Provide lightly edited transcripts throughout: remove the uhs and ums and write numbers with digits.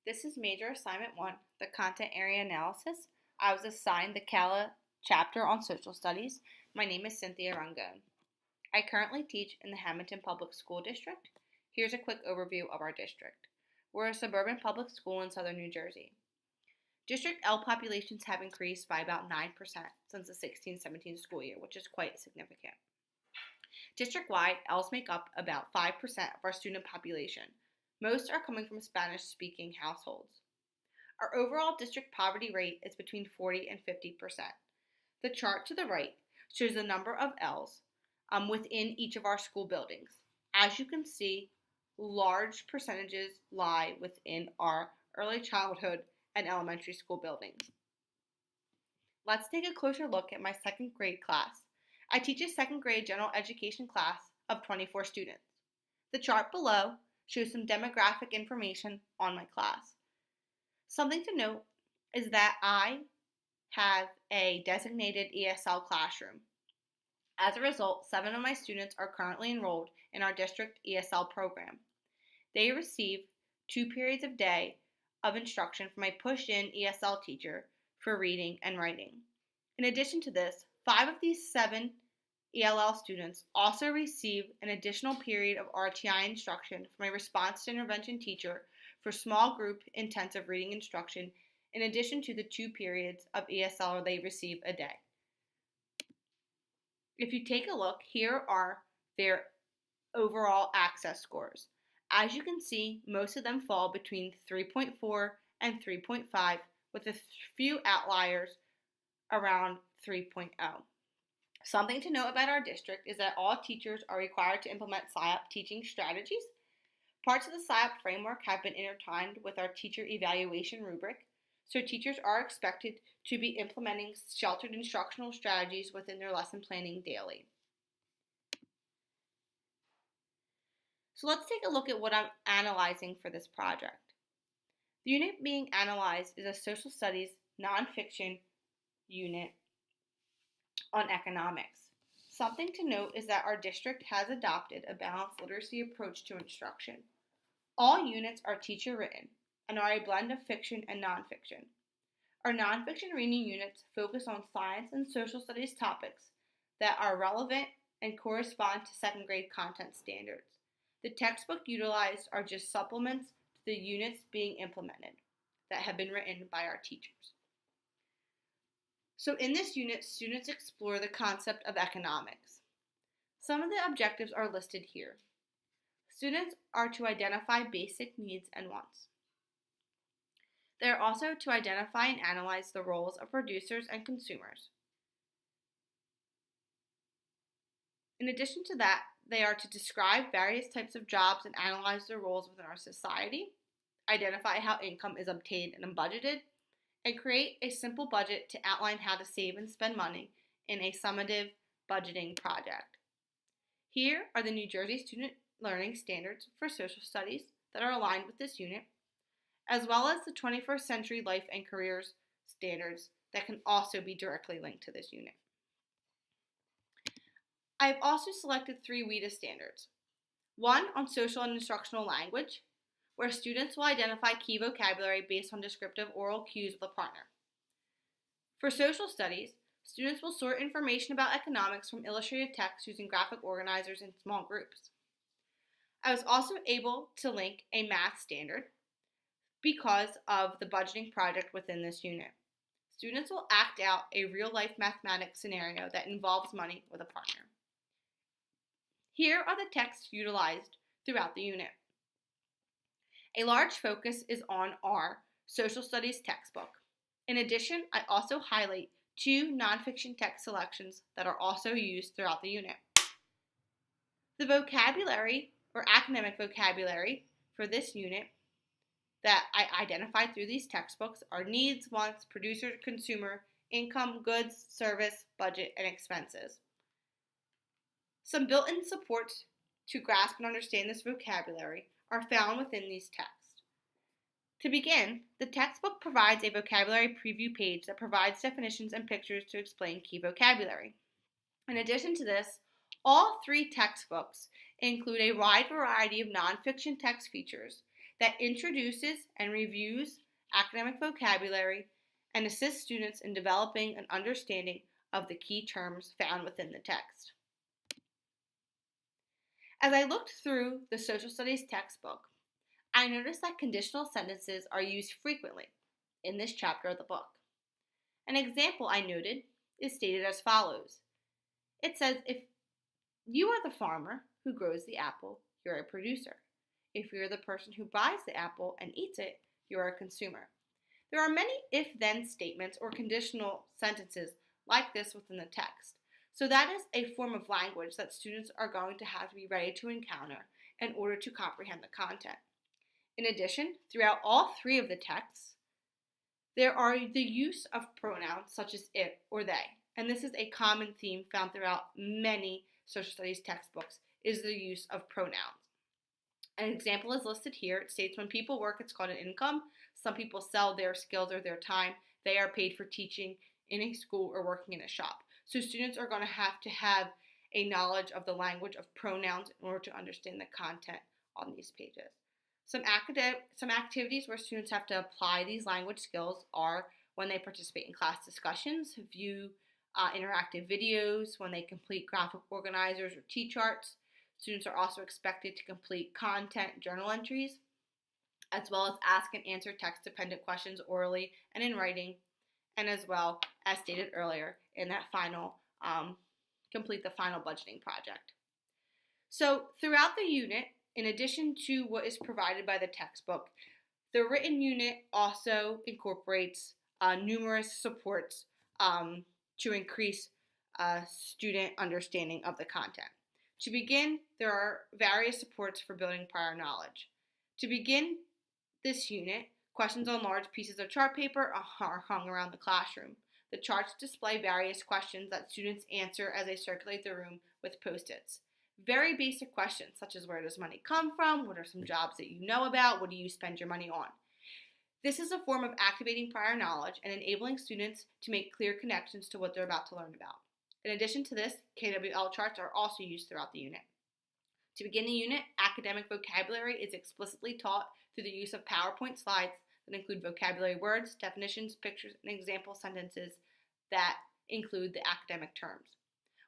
This is Major Assignment 1, the Content Area Analysis. I was assigned the CALA chapter on Social Studies. My name is Cynthia Rongone. I currently teach in the Hamilton Public School District. Here's a quick overview of our district. We're a suburban public school in southern New Jersey. District L populations have increased by about 9% since the 16-17 school year, which is quite significant. District-wide, Ls make up about 5% of our student population. Most are coming from Spanish-speaking households. Our overall district poverty rate is between 40 and 50%. The chart to the right shows the number of Ls within each of our school buildings. As you can see, large percentages lie within our early childhood and elementary school buildings. Let's take a closer look at my second grade class. I teach a second grade general education class of 24 students. The chart below shows some demographic information on my class. Something to note is that I have a designated ESL classroom. As a result, 7 of my students are currently enrolled in our district ESL program. They receive 2 periods a day of instruction from a pushed-in ESL teacher for reading and writing. In addition to this, 5 of these 7 ELL students also receive an additional period of RTI instruction from a response to intervention teacher for small group intensive reading instruction, in addition to the 2 periods of ESL they receive a day. If you take a look, here are their overall access scores. As you can see, most of them fall between 3.4 and 3.5, with a few outliers around 3.0. Something to note about our district is that all teachers are required to implement SIOP teaching strategies. Parts of the SIOP framework have been intertwined with our teacher evaluation rubric, so teachers are expected to be implementing sheltered instructional strategies within their lesson planning daily. So let's take a look at what I'm analyzing for this project. The unit being analyzed is a social studies nonfiction unit on economics. Something to note is that our district has adopted a balanced literacy approach to instruction. All units are teacher written and are a blend of fiction and nonfiction. Our nonfiction reading units focus on science and social studies topics that are relevant and correspond to second grade content standards. The textbook utilized are just supplements to the units being implemented that have been written by our teachers. So in this unit, students explore the concept of economics. Some of the objectives are listed here. Students are to identify basic needs and wants. They are also to identify and analyze the roles of producers and consumers. In addition to that, they are to describe various types of jobs and analyze their roles within our society, identify how income is obtained and budgeted, and create a simple budget to outline how to save and spend money in a summative budgeting project. Here are the New Jersey Student Learning Standards for Social Studies that are aligned with this unit, as well as the 21st Century Life and Careers Standards that can also be directly linked to this unit. I have also selected 3 WIDA standards. One on social and instructional language, where students will identify key vocabulary based on descriptive oral cues with a partner. For social studies, students will sort information about economics from illustrated text using graphic organizers in small groups. I was also able to link a math standard because of the budgeting project within this unit. Students will act out a real-life mathematics scenario that involves money with a partner. Here are the texts utilized throughout the unit. A large focus is on our social studies textbook. In addition, I also highlight 2 nonfiction text selections that are also used throughout the unit. The vocabulary or academic vocabulary for this unit that I identified through these textbooks are needs, wants, producer, consumer, income, goods, service, budget, and expenses. Some built-in supports to grasp and understand this vocabulary are found within these texts. To begin, the textbook provides a vocabulary preview page that provides definitions and pictures to explain key vocabulary. In addition to this, all 3 textbooks include a wide variety of nonfiction text features that introduces and reviews academic vocabulary and assists students in developing an understanding of the key terms found within the text. As I looked through the social studies textbook, I noticed that conditional sentences are used frequently in this chapter of the book. An example I noted is stated as follows. It says, if you are the farmer who grows the apple, you're a producer. If you're the person who buys the apple and eats it, you're a consumer. There are many if-then statements or conditional sentences like this within the text. So that is a form of language that students are going to have to be ready to encounter in order to comprehend the content. In addition, throughout all three of the texts, there are the use of pronouns such as it or they. And this is a common theme found throughout many social studies textbooks, is the use of pronouns. An example is listed here. It states when people work, it's called an income. Some people sell their skills or their time. They are paid for teaching in a school or working in a shop. So students are going to have a knowledge of the language of pronouns in order to understand the content on these pages. Some activities where students have to apply these language skills are when they participate in class discussions, view interactive videos, when they complete graphic organizers or T-charts. Students are also expected to complete content journal entries, as well as ask and answer text-dependent questions orally and in writing, and as well as stated earlier in that final, complete the final budgeting project. So throughout the unit, in addition to what is provided by the textbook, the written unit also incorporates numerous supports to increase student understanding of the content. To begin, there are various supports for building prior knowledge. To begin this unit, questions on large pieces of chart paper are hung around the classroom. The charts display various questions that students answer as they circulate the room with Post-its. Very basic questions such as where does money come from, what are some jobs that you know about, what do you spend your money on. This is a form of activating prior knowledge and enabling students to make clear connections to what they're about to learn about. In addition to this, KWL charts are also used throughout the unit. To begin the unit, academic vocabulary is explicitly taught through the use of PowerPoint slides that include vocabulary words, definitions, pictures, and example sentences that include the academic terms.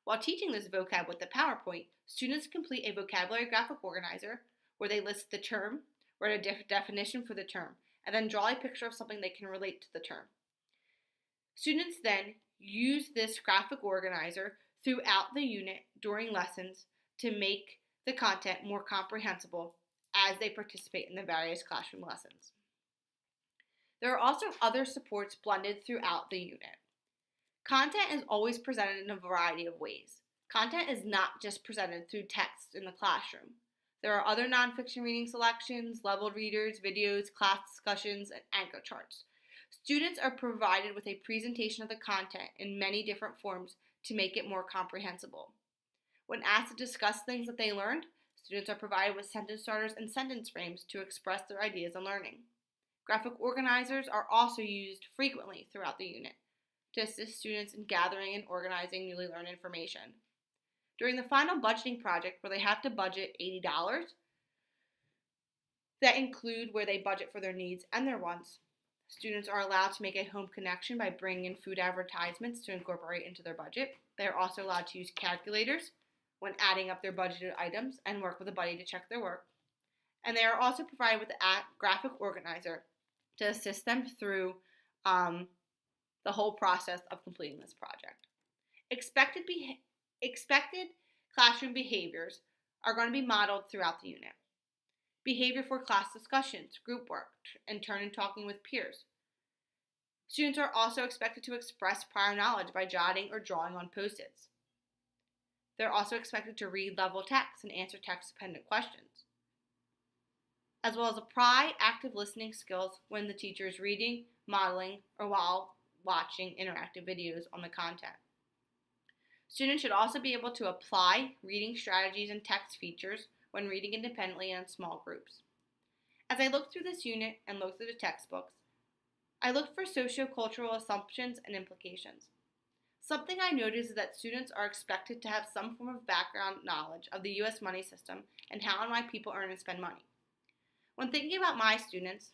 While teaching this vocab with the PowerPoint, students complete a vocabulary graphic organizer where they list the term, write a definition for the term, and then draw a picture of something they can relate to the term. Students then use this graphic organizer throughout the unit during lessons to make the content more comprehensible as they participate in the various classroom lessons. There are also other supports blended throughout the unit. Content is always presented in a variety of ways. Content is not just presented through text in the classroom. There are other nonfiction reading selections, leveled readers, videos, class discussions, and anchor charts. Students are provided with a presentation of the content in many different forms to make it more comprehensible. When asked to discuss things that they learned, students are provided with sentence starters and sentence frames to express their ideas and learning. Graphic organizers are also used frequently throughout the unit to assist students in gathering and organizing newly learned information. During the final budgeting project, where they have to budget $80, that include where they budget for their needs and their wants, students are allowed to make a home connection by bringing in food advertisements to incorporate into their budget. They are also allowed to use calculators when adding up their budgeted items and work with a buddy to check their work. And they are also provided with a graphic organizer to assist them through the whole process of completing this project. Expected classroom behaviors are going to be modeled throughout the unit. Behavior for class discussions, group work, and turn and talking with peers. Students are also expected to express prior knowledge by jotting or drawing on Post-its. They're also expected to read level text and answer text-dependent questions, as well as apply active listening skills when the teacher is reading, modeling, or while watching interactive videos on the content. Students should also be able to apply reading strategies and text features when reading independently and in small groups. As I looked through this unit and looked through the textbooks, I looked for sociocultural assumptions and implications. Something I noticed is that students are expected to have some form of background knowledge of the U.S. money system and how and why people earn and spend money. When thinking about my students,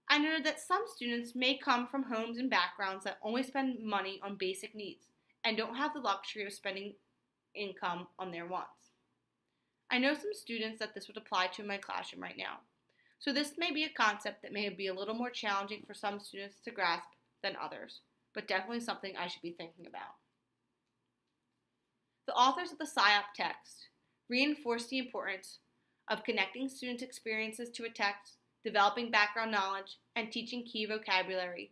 I know that some students may come from homes and backgrounds that only spend money on basic needs and don't have the luxury of spending income on their wants. I know some students that this would apply to in my classroom right now. So this may be a concept that may be a little more challenging for some students to grasp than others, but definitely something I should be thinking about. The authors of the SIOP text reinforce the importance of connecting students' experiences to a text, developing background knowledge, and teaching key vocabulary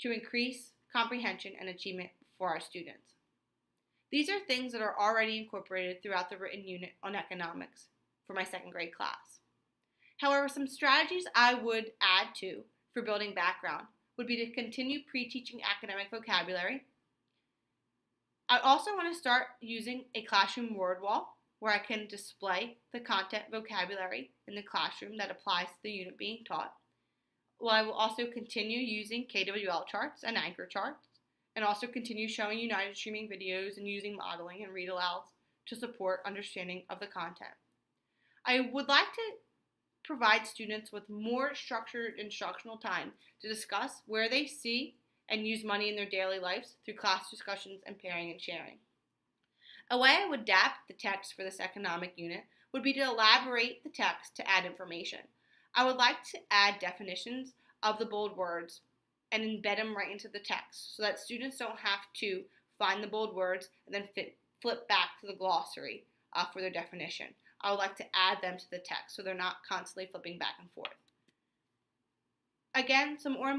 to increase comprehension and achievement for our students. These are things that are already incorporated throughout the written unit on economics for my second grade class. However, some strategies I would add to for building background would be to continue pre-teaching academic vocabulary. I also want to start using a classroom word wall where I can display the content vocabulary in the classroom that applies to the unit being taught. Well, I will also continue using KWL charts and anchor charts, and also continue showing United Streaming videos and using modeling and read-alouds to support understanding of the content. I would like to provide students with more structured instructional time to discuss where they see and use money in their daily lives through class discussions and pairing and sharing. A way I would adapt the text for this economic unit would be to elaborate the text to add information. I would like to add definitions of the bold words and embed them right into the text so that students don't have to find the bold words and then flip back to the glossary for their definition. I would like to add them to the text so they're not constantly flipping back and forth. Again, some more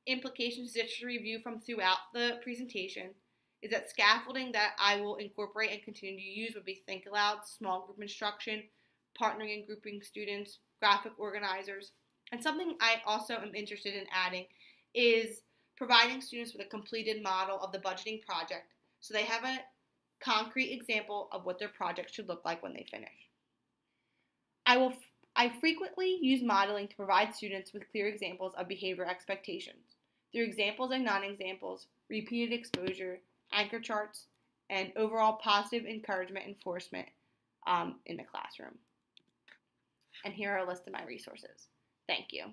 implications that to review from throughout the presentation is that scaffolding that I will incorporate and continue to use would be think aloud, small group instruction, partnering and grouping students, graphic organizers, and something I also am interested in adding is providing students with a completed model of the budgeting project so they have a concrete example of what their project should look like when they finish. I frequently use modeling to provide students with clear examples of behavior expectations through examples and non-examples, repeated exposure, anchor charts, and overall positive encouragement enforcement in the classroom. And here are a list of my resources. Thank you.